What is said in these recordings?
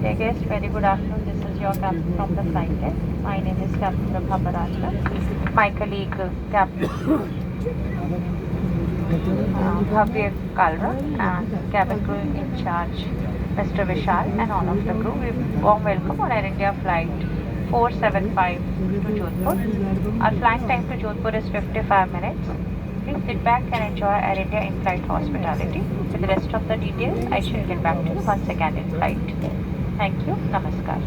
Dear guests, very good afternoon. This is your captain from the flight deck. My name is Captain Prabha Parashar. My colleague Captain Bhavya Kalra and cabin crew in charge Mr. Vishal and all of the crew. We warm welcome on Air India flight 475 to Jodhpur. Our flight time to Jodhpur is 55 minutes. Please sit back and enjoy Air India in-flight hospitality. With the rest of the details, I shall get back to you once again in flight. Thank you. Namaskar.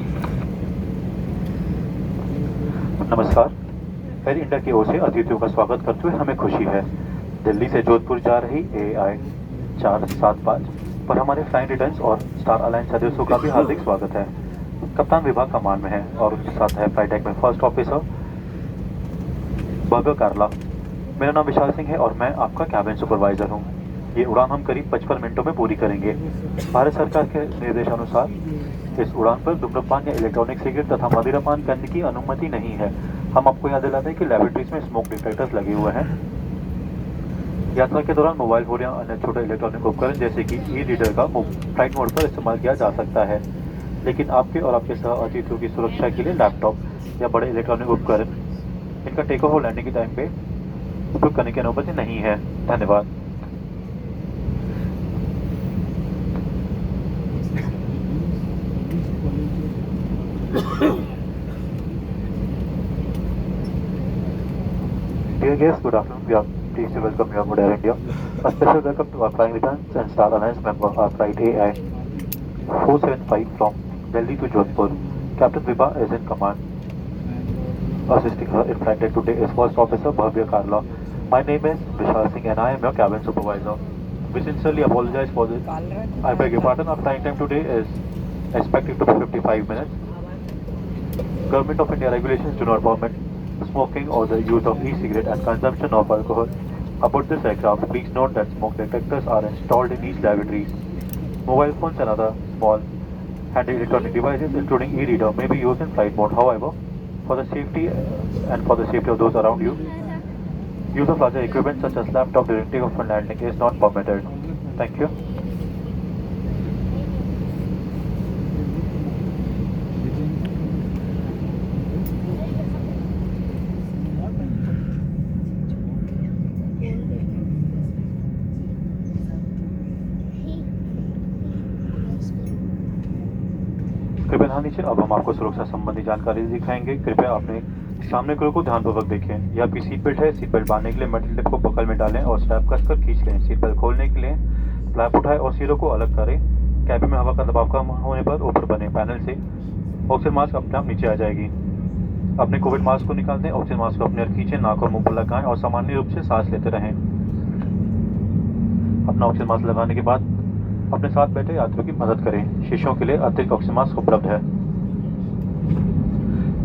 नमस्कार। Air India की ओर से अतिथियों का स्वागत करते हुए हमें खुशी है। दिल्ली से जोधपुर जा रही AI 475 पर हमारे फ्लाइंग रिटर्न्स और स्टार अलायंस सदस्यों का भी हार्दिक स्वागत है। कप्तान विभाग कमान में है और उनके साथ है फ्लाइट डेक में फर्स्ट ऑफिसर भव्य कार्ला। मेरा नाम विशाल सिंह है और मैं आपका कैबिन सुपरवाइजर हूँ। ये उड़ान हम करीब 55 मिनटों में पूरी करेंगे। भारत सरकार के निर्देशानुसार इस उड़ान पर धूम्रपान या इलेक्ट्रॉनिक सिगरेट तथा मदिरापान करने की अनुमति नहीं है। हम आपको याद दिलाते हैं कि लैबोरेटरीज में स्मोक डिटेक्टर्स लगे हुए हैं। यात्रा के दौरान मोबाइल फोन या अन्य छोटे इलेक्ट्रॉनिक उपकरण जैसे कि ई-रीडर का फ्लाइट मोड पर इस्तेमाल किया जा सकता है, लेकिन आपके और आपके सह अतिथियों की सुरक्षा के लिए लैपटॉप या बड़े इलेक्ट्रॉनिक उपकरण इनका टेक ऑफ और लैंडिंग के टाइम पे उपयोग करने की अनुमति नहीं है। धन्यवाद। Dear guests, good afternoon. We are pleased to welcome you aboard Air India. A special welcome to our flying returns and Star Alliance member, our flight AI 475 from Delhi to Jodhpur. Captain Vibha is in command. Assisting her in flight deck today is First Officer Bhavya Karla. My name is Vishal Singh and I am your cabin supervisor. We sincerely apologize for this. I beg your pardon. Our flight time today is expected to be 55 minutes. Government of India regulations do not permit smoking or the use of e-cigarette and consumption of alcohol aboard this aircraft. Please note that smoke detectors are installed in each lavatories. Mobile phones and other small handy electronic devices, including e-reader, may be used in flight mode. However, for the safety of those around you, use of larger equipment such as laptop during takeoff and landing is not permitted. Thank you. कृपया ध्यान दीजिए। अब हम आपको सुरक्षा संबंधी जानकारी दिखाएंगे। कृपया अपने सामने क्रू को ध्यानपूर्वक देखें। यह आपकी सीट बेल्ट है। सीट बेल्ट बांधने के लिए मेटल टेप को बगल में डालें और स्ट्रैप कसकर खींच लें। सीट बेल्ट खोलने के लिए फ्लैप उठाएं और सिरों को अलग करें। कैबिन में हवा का दबाव कम होने पर ऊपर बने पैनल से ऑक्सीजन मास्क अपने आप नीचे आ जाएगी। अपने कोविड मास्क को निकाल दें। ऑक्सीजन मास्क को अपने और खींचें, नाक और मुंह पर लगाएं और सामान्य रूप से सांस लेते रहें। अपना ऑक्सीजन मास्क लगाने के बाद अपने साथ बैठे यात्रियों की मदद करें। शिशुओं के लिए अतिरिक्त ऑक्सीजन मास्क उपलब्ध है।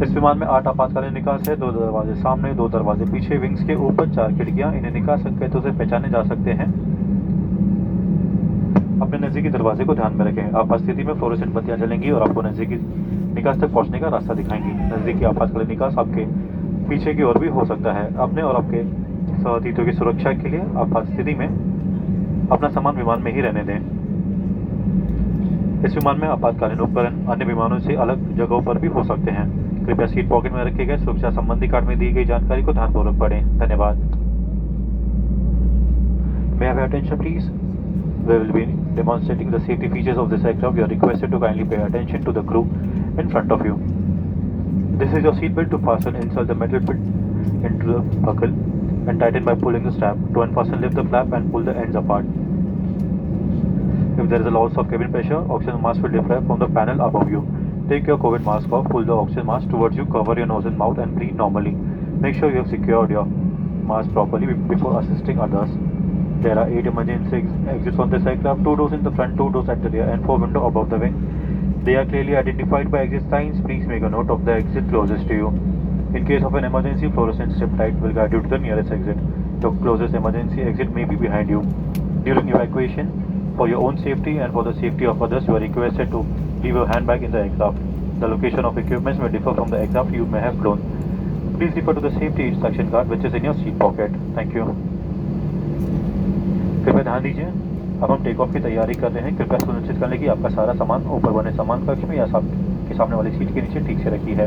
इस विमान में 8 आपातकालीन निकास है। 2 दरवाजे सामने, 2 दरवाजे पीछे, विंग्स के ऊपर 4 खिड़कियां। इन्हें निकास संकेतों से पहचाने जा सकते हैं। अपने नजदीकी दरवाजे को ध्यान में रखें। आपात स्थिति में फ्लोरोसेंट बत्तियां जलेंगी और आपको नजदीकी निकास तक पहुंचने का रास्ता दिखाएंगी। नजदीकी आपातकालीन निकास आपके पीछे की ओर भी हो सकता है। अपने और आपके सहअतिथियों की सुरक्षा के लिए आपात स्थिति में अपना सामान विमान में ही रहने दें। इस विमान में आपातकालीन उपकरण अन्य विमानों से अलग जगहों पर भी हो सकते हैं। कृपया सीट पॉकेट में रखे गए सुरक्षा संबंधी कार्ड में दी गई जानकारी को ध्यानपूर्वक पढ़ें। धन्यवाद। May I have your attention, please? We will be demonstrating the safety features of this aircraft. You are requested to kindly pay attention to the crew in front of you. This is your seat belt. To fasten, insert the metal bit into the buckle and tighten by pulling the strap. To unfasten, lift the flap and pull the ends apart. If there is a loss of cabin pressure, oxygen mask will differ from the panel above you. Take your COVID mask off, pull the oxygen mask towards you, cover your nose and mouth and breathe normally. Make sure you have secured your mask properly before assisting others. There are 8 emergency exits on this aircraft, 2 doors in the front, 2 doors at the rear and 4 windows above the wing. They are clearly identified by exit signs. Please make a note of the exit closest to you. In case of an emergency, fluorescent strip light will guide you to the nearest exit. Your closest emergency exit may be behind you. During evacuation, for your own safety and for the safety of others, you are requested to leave your handbag in the aircraft. The location of equipment may differ from the aircraft you may have flown. Please refer to the safety instruction card which is in your seat pocket. Thank you. कृपया ध्यान दीजिए, अब हम take off की तैयारी कर रहे हैं। कृपया सुनिश्चित कर लें कि आपका सारा सामान ऊपर बने सामान कक्ष में या आपके सामने वाली सीट के नीचे ठीक से रखी है।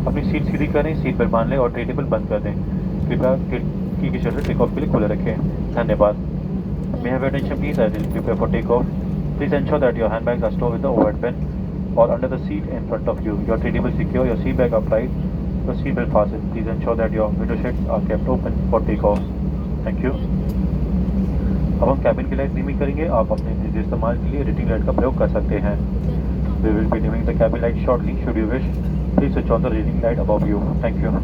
अपनी सीट सीधी करें, सीट बेल्ट बांध लें और ट्रे टेबल बंद कर दें। कृपया खिड़की की शटर टेक ऑफ के लिए खुले रखें। धन्यवाद। May I have your attention please as we prepare for takeoff. Please ensure that your handbags are stored with the overhead bin or under the seat in front of you. Your tray table secure, your seat bag upright, your seat belt fastened. Please ensure that your window shades are kept open for takeoff. Thank you. अब हम cabin की light धीमी करेंगे। आप अपने निजी इस्तेमाल के लिए एडिटिंग लाइट का प्रयोग कर सकते हैं। We will be dimming the cabin light shortly. Should you wish, please switch on the reading light above you. Thank you.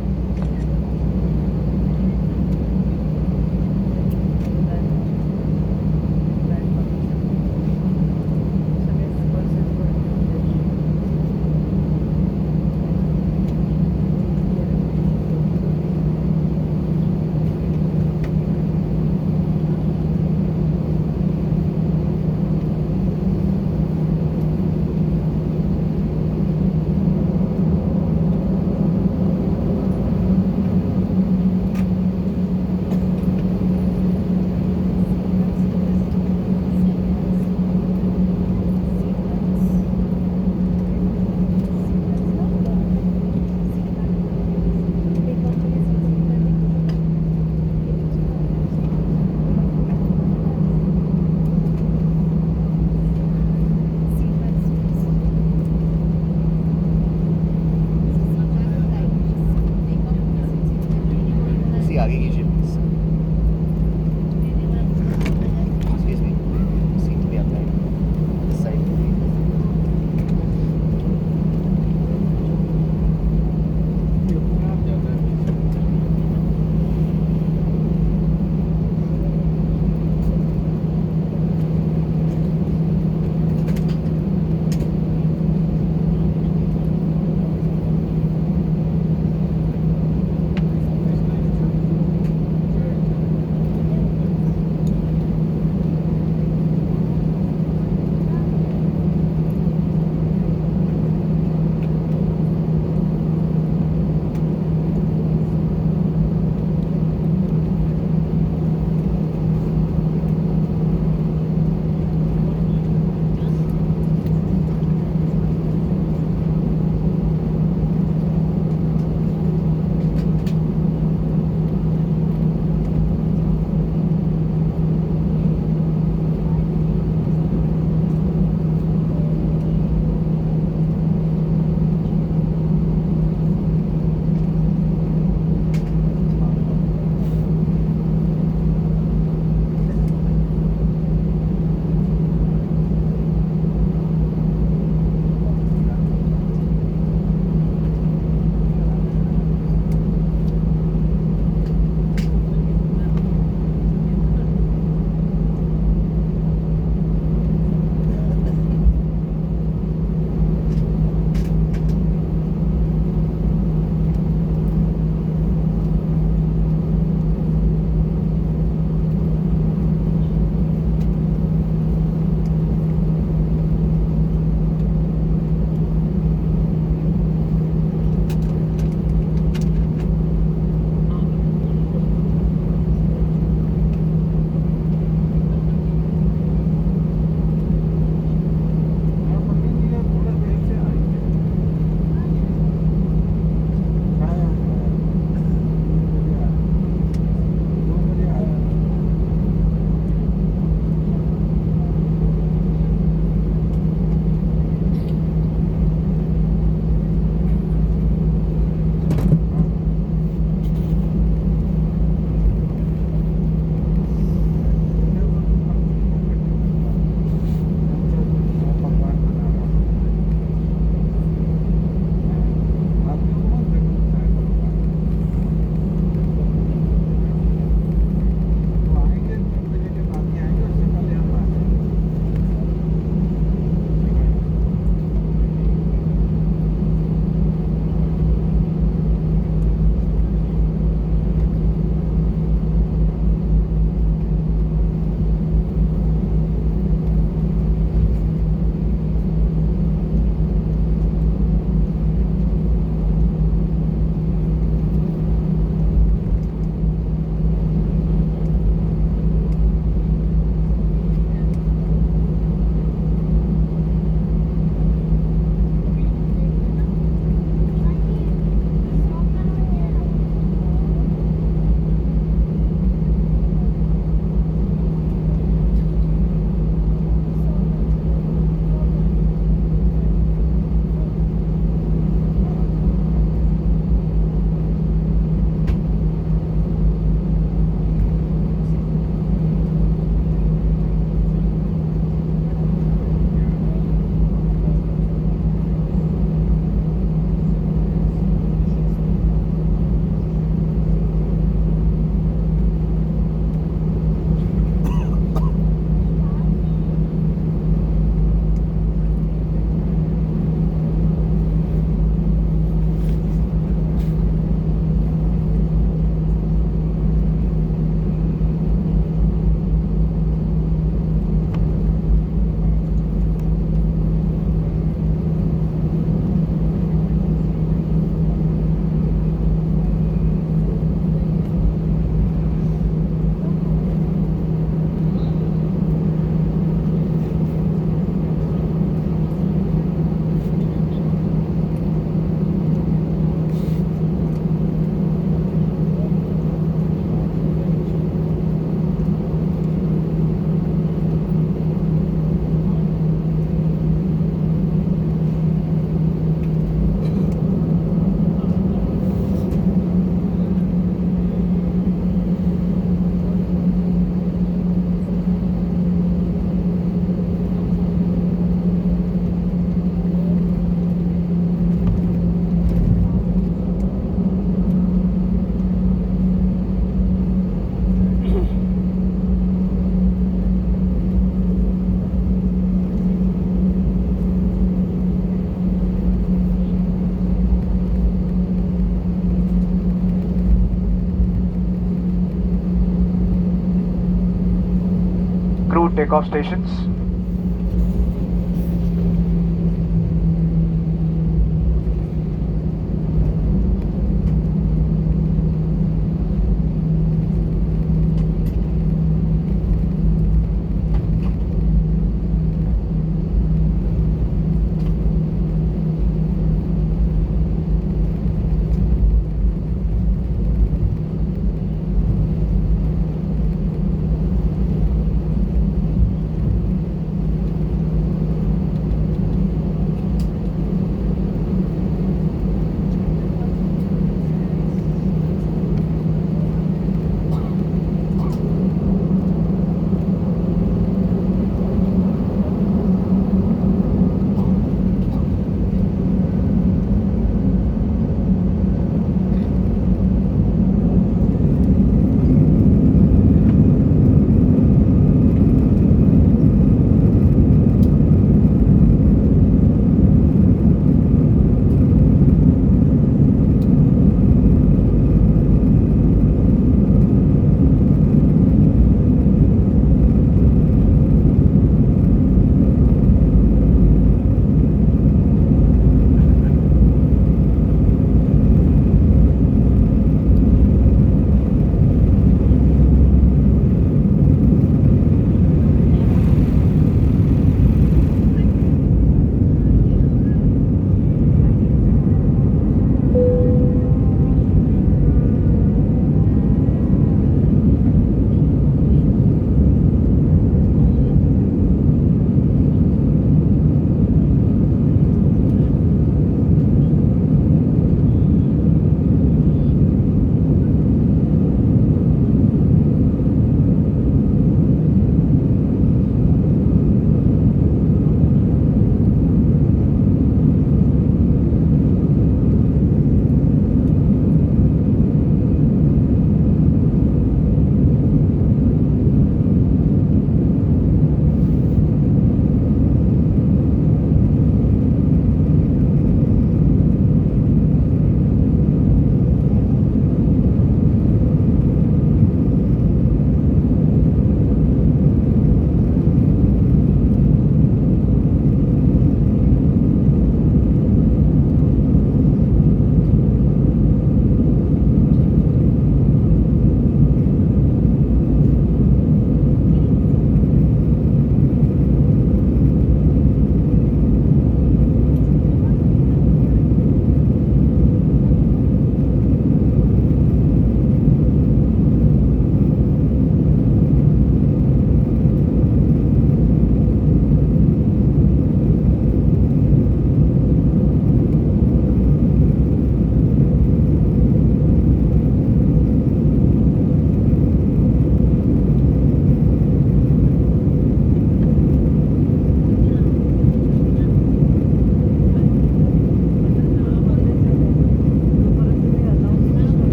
takeoff stations.